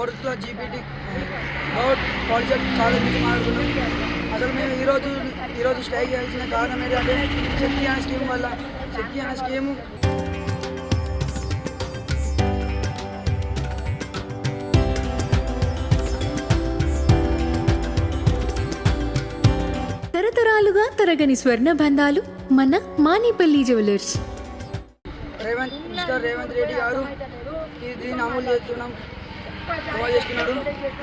కొడుకులో GPT Goud polytech college నుంచి మాట్లాడుతున్నాం. అసలు మేము ఈరోజు స్ట్రైక్ చేయాల్సిన కారణం ఏంటంటే శక్తి అనే స్కీమ్ వల్ల. శక్తి అనే స్కీము తరతరాలుగా తరగని స్వర్ణ బంధాలు మన మానేపల్లి జ్యువెలర్స్. మిస్టర్ రేవంత్ రెడ్డి గారు దీన్ని అమలు చేస్తున్నాడు.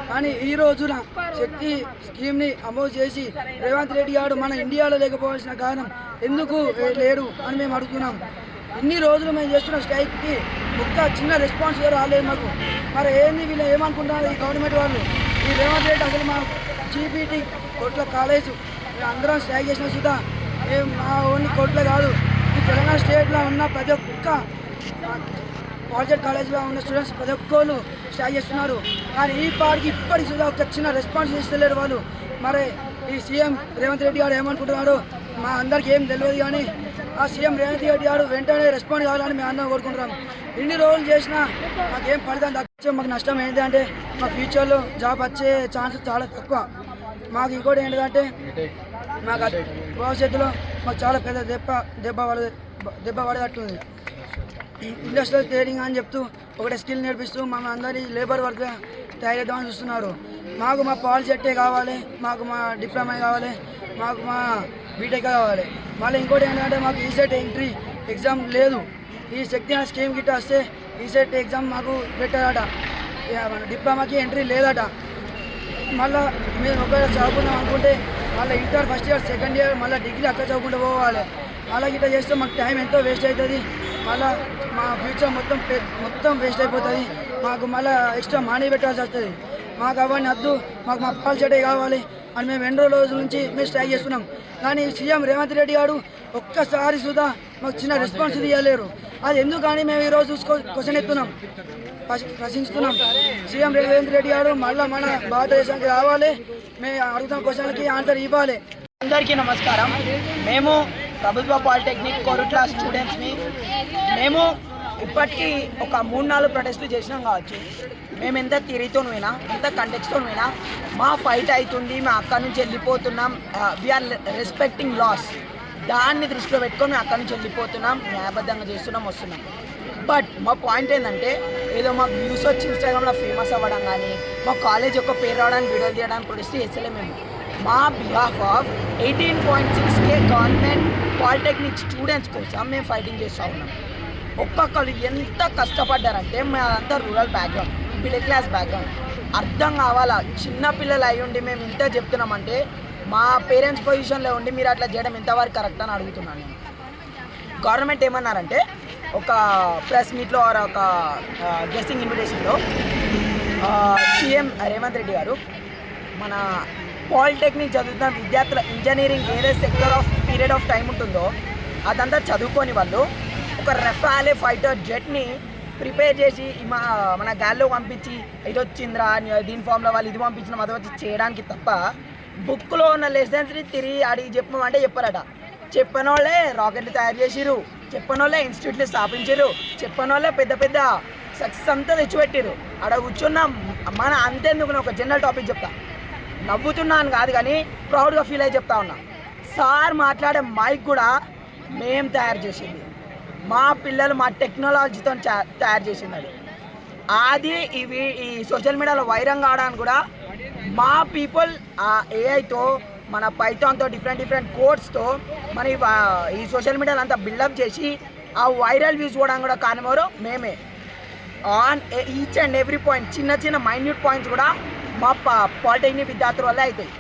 కానీ ఈ రోజున శక్తి స్కీమ్ని అమలు చేసి రేవంత్ రెడ్డి గారు మన ఇండియాలో లేకపోవాల్సిన కారణం ఎందుకు లేడు అని మేము అడుగుతున్నాం. ఇన్ని రోజులు మేము చేస్తున్న స్ట్రైక్కి ఒక్క చిన్న రెస్పాన్స్ రాలేదు మాకు. మరి ఏంది వీళ్ళు ఏమనుకుంటున్నారు ఈ గవర్నమెంట్ వాళ్ళు? ఈ రేవంత్ రెడ్డి అసలు మా జీపీటీ కోట్ల కాలేజ్ అందరం స్ట్రైక్ చేసిన సుధా మేము మా ఓన్లీ కోట్ల కాదు, ఈ తెలంగాణ స్టేట్లో ఉన్న ప్రతి ఒక్క పాలిటెక్ కాలేజ్లో ఉన్న స్టూడెంట్స్ ప్రతి ఒక్కరు స్ట్రైక్ చేస్తున్నారు. కానీ ఈ పాటికి ఇప్పటికి సుధా ఒక చిన్న రెస్పాన్స్ ఇస్తలేరు వాళ్ళు. మరి ఈ సీఎం రేవంత్ రెడ్డి గారు ఏమనుకుంటున్నాడు మా అందరికీ ఏం తెలియదు. కానీ ఆ సీఎం రేవంత్ రెడ్డి గారు వెంటనే రెస్పాండ్ కావాలని మేము అందరం కోరుకుంటున్నాం. ఇన్ని రోజులు చేసినా మాకేం ఫలితం దక్కించే మాకు నష్టం ఏంటంటే మా ఫ్యూచర్లో జాబ్ వచ్చే ఛాన్స్ చాలా తక్కువ. మాకు ఇంకోటి ఏంటంటే మాకు భవిష్యత్తులో మాకు చాలా పెద్ద దెబ్బ పడేటట్టుంది. ఇండస్ట్రియల్ ట్రైనింగ్ అని చెప్తూ ఒకటే స్కిల్ నేర్పిస్తూ మమ్మల్ని అందరి లేబర్ వర్క్ తయారవుదామని చూస్తున్నారు. మాకు మా పాలిసెట్టే కావాలి, మాకు మా డిప్లొమా కావాలి, మాకు మా బీటెక్ కావాలి. మళ్ళీ ఇంకోటి ఏంటంటే మాకు ఈసెట్ ఎంట్రీ ఎగ్జామ్ లేదు. ఈ శక్తి అనే స్కీమ్ గిట్ట వస్తే ఈసెట్ ఎగ్జామ్ మాకు పెట్టారట, మన డిప్లొమాకి ఎంట్రీ లేదట. మళ్ళీ మేము ఒకవేళ చదువుకుందాం అనుకుంటే మళ్ళీ inter first year second year మళ్ళీ డిగ్రీ అక్కడ చదువుకుంటూ పోవాలి. అలా గిట్ట చేస్తే మాకు టైం ఎంతో వేస్ట్ అవుతుంది. మళ్ళీ మా ఫ్యూచర్ మొత్తం వేస్ట్ అయిపోతుంది. మాకు మళ్ళీ ఎక్స్ట్రా మనీ పెట్టాల్సి వస్తుంది. మాకు అవన్నీ వద్దు, మాకు మా పాలసీ కావాలి అని మేము ఎన్నో రోజుల నుంచి మేము స్ట్రైక్ చేస్తున్నాం. కానీ సీఎం రేవంత్ రెడ్డి గారు ఒక్కసారి సుధా మాకు చిన్న రెస్పాన్స్ ఇవ్వలేరు. అది ఎందుకు కానీ మేము ఈరోజు క్వశ్చన్ ఎత్తున్నాం, ప్రశ్నిస్తున్నాం. సీఎం రేవంత్ రెడ్డి గారు మళ్ళీ మన భారతదేశానికి రావాలి, మేము అడుగుతున్న క్వశ్చన్లకి ఆన్సర్ ఇవ్వాలి. అందరికీ నమస్కారం. మేము ప్రభుత్వ పాలిటెక్నిక్ కోరుట్ల స్టూడెంట్స్ని మేము ఇప్పటికీ ఒక 3-4 ప్రొటెస్టులు చేసినాం కావచ్చు. మేము ఎంత థియరీతో పోయినా ఎంత కంటెక్స్తో పోయినా మా ఫైట్ అవుతుంది, మా అక్కడి నుంచి వెళ్ళిపోతున్నాం, వీఆర్ రెస్పెక్టింగ్ లాస్. దాన్ని దృష్టిలో పెట్టుకొని మేము అక్కడి నుంచి వెళ్ళిపోతున్నాం, న్యాయబద్ధంగా చేస్తున్నాం, వస్తున్నాం. బట్ మా పాయింట్ ఏంటంటే ఏదో మాకు వ్యూస్ వచ్చి ఇన్స్టాగ్రామ్లో ఫేమస్ అవ్వడం కానీ మా కాలేజ్ యొక్క పేరు రావడానికి వీడియోలు తీయడానికి ప్రొటెస్ట్ చేస్తలే. మేము మా behalf of 18.6K government polytechnic students కోసం మేము ఫైటింగ్ చేస్తూ ఉన్నాం. ఒక్కొక్కరు ఎంత కష్టపడ్డారంటే మాదంతా rural background, middle class background. అర్థం కావాలా, చిన్నపిల్లలు అయి ఉండి మేము ఇంత చెప్తున్నామంటే మా పేరెంట్స్ పొజిషన్లో ఉండి మీరు అట్లా చేయడం ఎంతవరకు కరెక్ట్ అని అడుగుతున్నాను నేను. గవర్నమెంట్ ఏమన్నారంటే ఒక ప్రెస్ మీట్లో ఒక గెస్టింగ్ ఇన్విటేషన్లో సీఎం రేవంత్ రెడ్డి గారు మన పాలిటెక్నిక్ చదువుతున్న విద్యార్థుల ఇంజనీరింగ్ ఏదే sector of period of time ఉంటుందో అదంతా చదువుకొని వాళ్ళు ఒక రఫాలే ఫైటర్ జెట్ని ప్రిపేర్ చేసి మన గాల్లో పంపించి ఇది వచ్చిందిరా దీని ఫామ్లో వాళ్ళు ఇది పంపించిన అది వచ్చి చేయడానికి తప్ప బుక్లో ఉన్న లెసన్స్ని తిరిగి అడిగి చెప్పమంటే చెప్పారట. చెప్పని వాళ్ళే రాకెట్లు తయారు చేసిరు, చెప్పని వాళ్ళే ఇన్స్టిట్యూట్లు స్థాపించారు, చెప్పని వాళ్ళే పెద్ద పెద్ద సక్సెస్ అంతా తెచ్చిపెట్టారు. అక్కడ కూర్చున్న మన అంతేందుకు నేను ఒక జనరల్ టాపిక్ చెప్తా, నవ్వుతున్నాను కాదు కానీ ప్రౌడ్గా ఫీల్ అయ్యి చెప్తా ఉన్నా. సార్ మాట్లాడే మైక్ కూడా మేము తయారు చేసింది, మా పిల్లలు మా టెక్నాలజీతో తయారు చేసింది. అది ఈ సోషల్ మీడియాలో వైరం కావడానికి కూడా మా పీపుల్ ఆ ఏఐతో మన పైథాన్తో డిఫరెంట్ కోడ్స్తో మన ఈ సోషల్ మీడియాలో అంతా బిల్డప్ చేసి ఆ వైరల్ వ్యూస్ కూడా కానివారు మేమే. On each and every point చిన్న మైన్యూట్ పాయింట్స్ కూడా మా పాలిటెక్నిక్ విద్యార్థుల వల్ల అవుతాయి.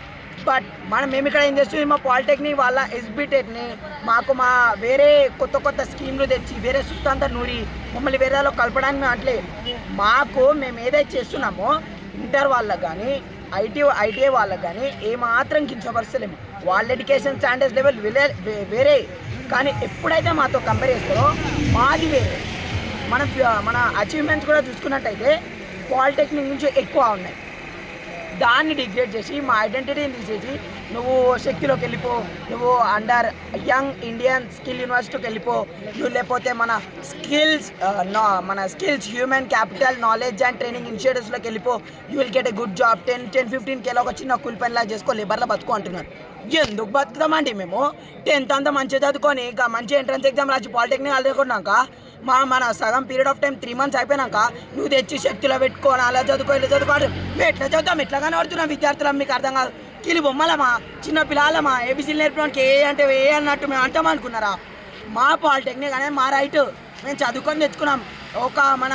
బట్ మేము ఇక్కడ ఏం చేస్తున్నాం, మా పాలిటెక్నిక్ వాళ్ళ ఎస్బిటెట్ని మాకు మా వేరే కొత్త స్కీమ్లు తెచ్చి వేరే సుత్తంతా నూరి మమ్మల్ని వేరేలో కలపడానికి మేము అట్లే మేము ఏదైతే చేస్తున్నామో ఇంటర్ వాళ్ళకి కానీ ఐటీఐ వాళ్ళకి కానీ ఏమాత్రం కించపరచలేము. వాళ్ళ ఎడ్యుకేషన్ స్టాండర్డ్స్ లెవెల్ వేరే, కానీ ఎప్పుడైతే మాతో కంపేర్ చేస్తారో మాది వేరే. మన అచీవ్మెంట్స్ కూడా చూసుకున్నట్టయితే పాలిటెక్నిక్ నుంచి ఎక్కువ ఉన్నాయి. దాన్ని డిగ్రేడ్ చేసి మా ఐడెంటిటీని తీసేసి నువ్వు శక్తిలోకి వెళ్ళిపో, నువ్వు అండర్ యంగ్ ఇండియన్ స్కిల్ యూనివర్సిటీకి వెళ్ళిపో, నువ్వు లేకపోతే మన skills human capital knowledge and training ఇనిషియేటివ్స్లోకి వెళ్ళిపో. You will get a good job. 10-15Kలో ఒక చిన్న కూలి పనిలా చేసుకో, లేబర్లో బతుకు అంటున్నారు. ఎందుకు బతుకుతామండి మేము? 10th అంతా మంచిగా చదువుకొని ఇక మంచి ఎంట్రన్స్ ఎగ్జామ్ రాసి పాలిటెక్నిక్ చదువుకున్నాక మన సగం పీరియడ్ ఆఫ్ టైం 3 months అయిపోయినాక నువ్వు తెచ్చి శక్తిలో పెట్టుకోని అలా చదువుకో ఇలా చదువుకోవాలి. మేము ఎట్లా చదువుతాం? ఎట్లాగానే పడుతున్నాం విద్యార్థులం. మీకు అర్థం కాదు. కిలి బొమ్మలమా, చిన్న పిల్లలమా, ఏబీసీలు నేర్పడానికి ఏ అంటే ఏ అన్నట్టు మేము అంటాం అనుకున్నారా? మా పాలిటెక్నిక్ అనేది మా రైట్. మేము చదువుకొని తెచ్చుకున్నాం. ఒక మన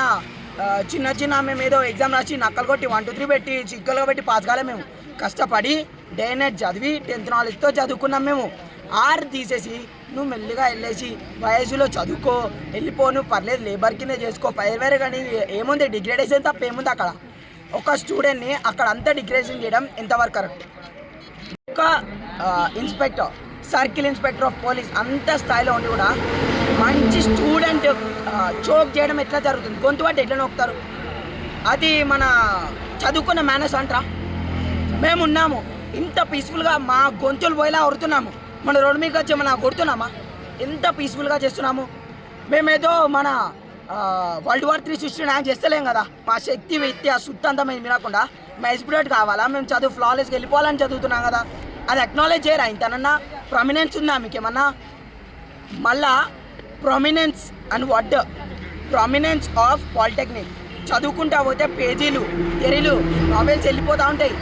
చిన్న మేము ఏదో ఎగ్జామ్ రాసి నక్కలు కొట్టి 1 2 3 పెట్టి చిక్కలుగా పెట్టి పాస్ కాలే. మేము కష్టపడి డే నైట్ చదివి 10th నాలెడ్జ్తో చదువుకున్నాం. మేము ఆర్ తీసేసి నువ్వు మెల్లిగా వెళ్ళేసి వయసులో చదువుకో, వెళ్ళిపో, నువ్వు పర్లేదు లేబర్ కింద చేసుకో, వేరే కానీ ఏముంది? డిగ్రేడేషన్ తప్ప ఏముంది అక్కడ? ఒక స్టూడెంట్ని అక్కడ అంతా డిగ్రేడేషన్ చేయడం ఎంతవరకు కరెక్ట్? ఒక inspector, circle inspector of police అంత స్థాయిలో ఉండి కూడా మంచి స్టూడెంట్ చోక్ చేయడం ఎట్లా జరుగుతుంది? గొంతు పట్టి ఎట్లా నొక్కుతారు? అది మన చదువుకున్న మేనర్స్ అంటారా? మేము ఉన్నాము ఇంత పీస్ఫుల్గా మా గొంతులు పోయేలా కొడుతున్నాము. మన రోడ్డు మీకు వచ్చి మన కొడుతున్నామా? ఎంత పీస్ఫుల్గా చేస్తున్నాము. మేమేదో మన World War III సృష్టి న్యాయం చేస్తలేం కదా. మా శక్తి విద్య సుత్తంతా మేము వినకుండా మా ఎస్పిరేట్ కావాలా? మేము చదువు ఫ్లాలెస్కి వెళ్ళిపోవాలని చదువుతున్నాం కదా. అది అక్నాలెడ్జ్ చేయరా? ఇంతనన్నా ప్రొమినెన్స్ ఉందా మీకేమన్నా? మళ్ళా ప్రొమినెన్స్ అండ్ వాట్ ప్రొమినెన్స్ ఆఫ్ పాలిటెక్నిక్ చదువుకుంటా పోతే పేజీలు తెరీలు నావెల్స్ వెళ్ళిపోతూ ఉంటాయి.